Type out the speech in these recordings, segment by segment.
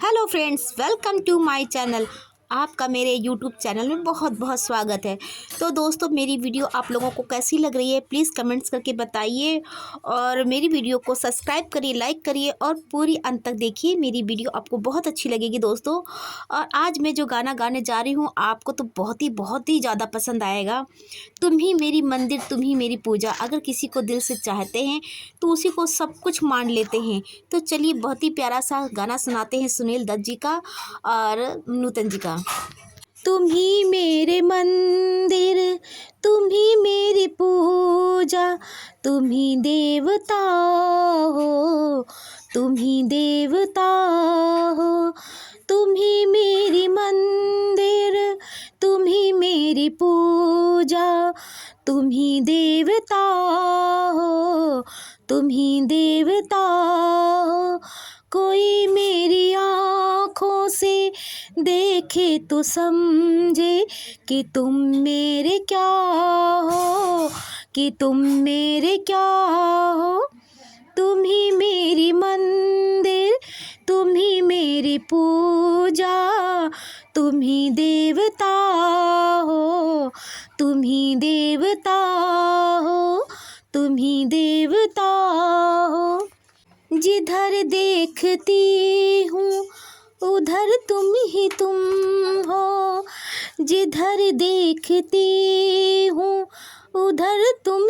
Hello friends, welcome to my channel. आपका मेरे YouTube channel में बहुत बहुत स्वागत है। तो दोस्तों, मेरी वीडियो आप लोगों को कैसी लग रही है प्लीज़ कमेंट्स करके बताइए और मेरी वीडियो को सब्सक्राइब करिए, लाइक करिए और पूरी अंत तक देखिए। मेरी वीडियो आपको बहुत अच्छी लगेगी दोस्तों। और आज मैं जो गाना गाने जा रही हूँ आपको तो बहुत ही ज़्यादा पसंद आएगा। तुम ही मेरी मंदिर, तुम ही मेरी पूजा। अगर किसी को दिल से चाहते हैं तो उसी को सब कुछ मान लेते हैं। तो चलिए, बहुत ही प्यारा सा गाना सुनाते हैं सुनील दत्त जी का और नूतन जी का। तुम ही मेरे मंदिर, तुम ही मेरी पूजा, तुम ही देवता हो, तुम ही देवता हो। तुम ही मेरी मंदिर, तुम ही मेरी पूजा, तुम ही देवता हो, तुम ही देवता हो। कोई मेरी आँखों से देखे तो समझे कि तुम मेरे क्या हो, कि तुम मेरे क्या हो। तुम ही मेरी मंदिर, तुम ही मेरी पूजा, तुम ही देवता हो, तुम ही देवता हो, तुम ही देवता हो। जिधर देखती हूँ उधर तुम हो, जिधर देखती हूँ उधर तुम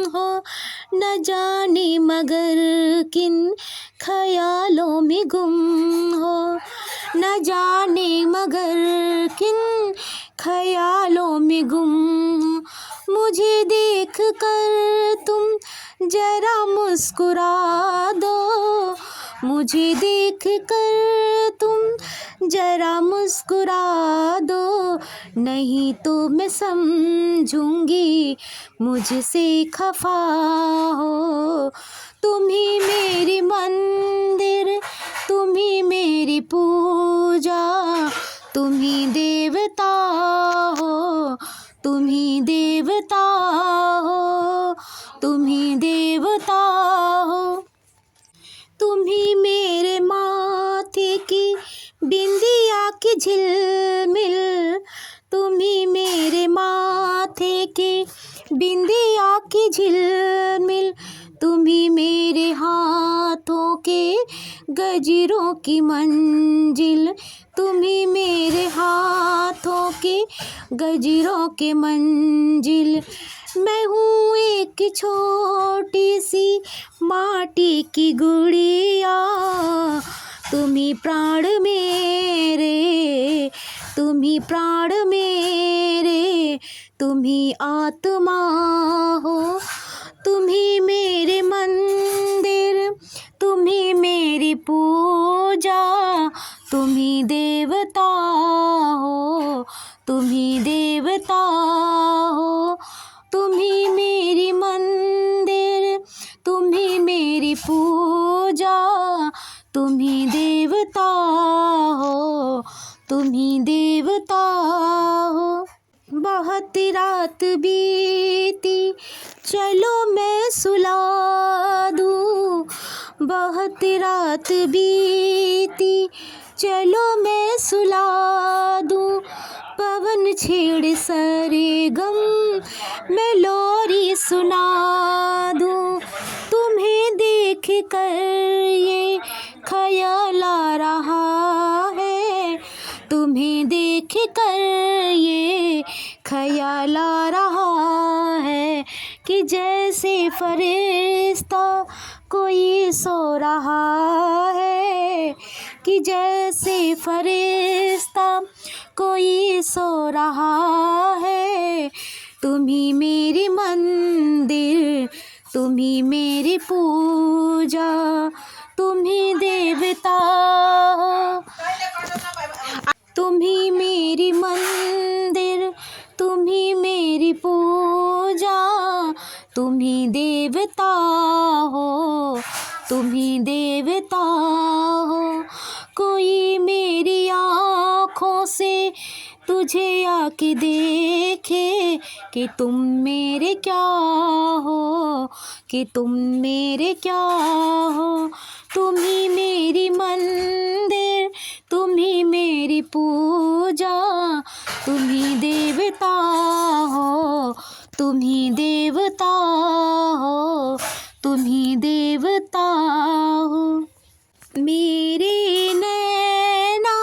हो। न जाने मगर किन ख्यालों में गुम हो, न जाने मगर किन ख्यालों में गुम। मुझे देख कर तुम जरा मुस्कुरा दो, मुझे देख कर तुम जरा मुस्कुरा दो, नहीं तो मैं समझूंगी मुझसे खफा हो। तुम ही मेरी मंदिर, तुम ही मेरी पूजा, तुम ही देवता हो, तुम ही देवता हो, तुम ही देवता हो। तुम ही मेरे माथे की बिंदिया की झिलमिल, तुम ही मेरे माथे की बिंदिया की झिलमिल, तुम ही मेरे हाथों के गजरों की मंजिल, तुम ही मेरे हाथों के गजरों के मंजिल। मैं हूँ एक छोटी सी माटी की गुड़िया, तुम ही प्राण मेरे, तुम ही प्राण मेरे, तुम ही आत्मा हो। तुम ही मेरे मंदिर, तुम ही मेरी पूजा, तुम ही देवता हो, तुम ही देवता हो। तुम ही मेरी मंदिर, तुम ही मेरी पूजा, तुम ही देवता हो, तुम ही देवता हो। बहुत रात बीती चलो मैं सुला दूँ, बहुत रात बीती चलो मैं सुला दूँ। पवन छेड़ सरे गम मैं लोरी सुना दूँ। तुम्हें देख कर ये ख्याल आ रहा है, तुम्हें देख कर ये ख्याल आ रहा है कि जैसे फरिश्ता कोई सो रहा है, कि जैसे फरिश्ता कोई सो रहा है। तुम ही मेरी मंदिर, तुम ही मेरी पूजा, तुम ही देवता हो। तुम ही मेरी मंदिर, तुम ही मेरी पूजा, तुम ही देवता हो, तुम ही देवता हो। कोई मेरी आँखों से तुझे आके देखे कि तुम मेरे क्या हो, कि तुम मेरे क्या हो। तुम ही मेरी मंदिर, मेरे नैना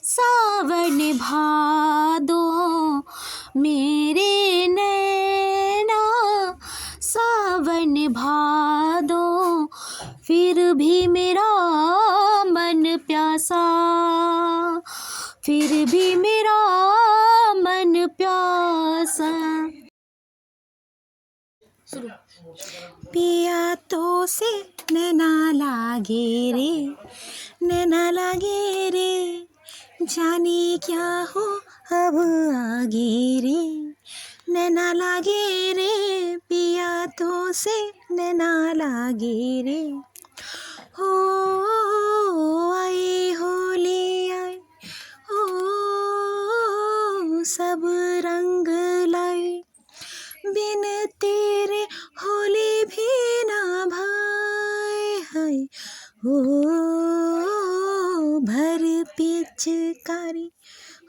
सावन भादो, मेरे नैना सावन भादो, फिर भी मेरा मन प्यासा, फिर भी मेरा मन प्यासा। पिया तो से नैना लागे रे, नैना लागे रे, जाने क्या हो अब आगे रे, नैना लागे रे, पिया तो से नैना लागे रे। हो आए होली आए, हो सब रंग लाए, बिन तेरे होली भी ना भाए हाय। हो भर पिचकारी,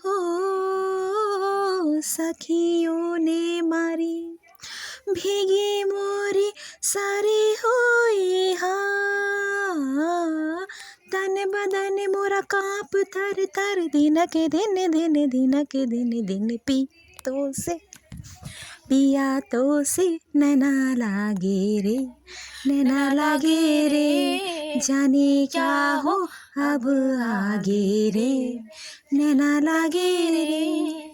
हो सखियों ने मारी, भीगी मोरी सारी हुई हा, तन बदन मोरा कांप थर थर, दिन के दिन दिन दिन के दिन दिन, पी तो से पिया तो से नैना लागे रे, नैना लागे रे, जाने क्या हो अब आगे रे, नैना लागे रे।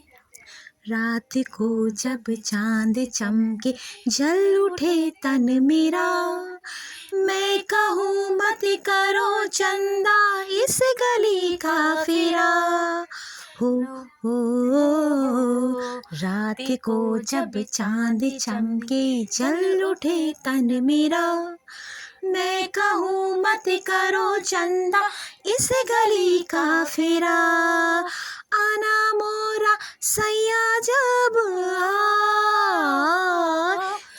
रात को जब चांद चमके जल उठे तन मेरा, मैं कहूँ मत करो चंदा इस गली का फेरा। हो रात को जब चांद चमके जल उठे तन मेरा, मैं कहूँ मत करो चंदा इस गली का फेरा। आना मोरा सैया जब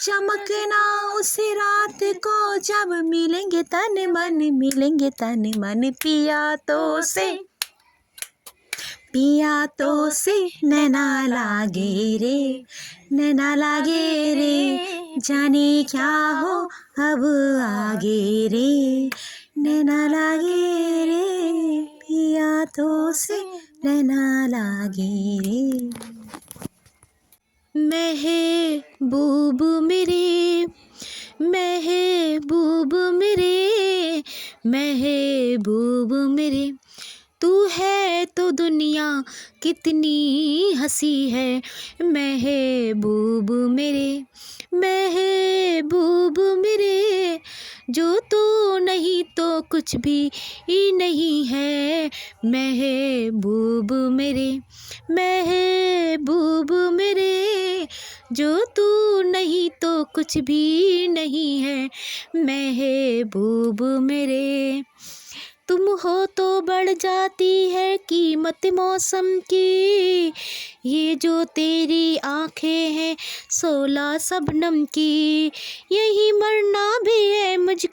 चमकना उस रात को जब मिलेंगे तन मन, मिलेंगे तन मन, पिया तो से नैना लागे रे, नैना लागे रे, जाने क्या हो अब आगे रे, नैना लागे रे, पिया तो से नैना लागे रे। महबूब मेरे, महबूब मेरे, महबूब मेरे, तू है तो दुनिया कितनी हंसी है। महबूब मेरे, महबूब मेरे, जो तू नहीं तो कुछ भी ही नहीं है। महबूब मेरे, महबूब मेरे, जो तू नहीं तो कुछ भी नहीं है। महबूब मेरे, तुम हो तो बढ़ जाती है कीमत मौसम की, ये जो तेरी आँखें हैं 16 शबनम की, यही मरना भी है मुझको।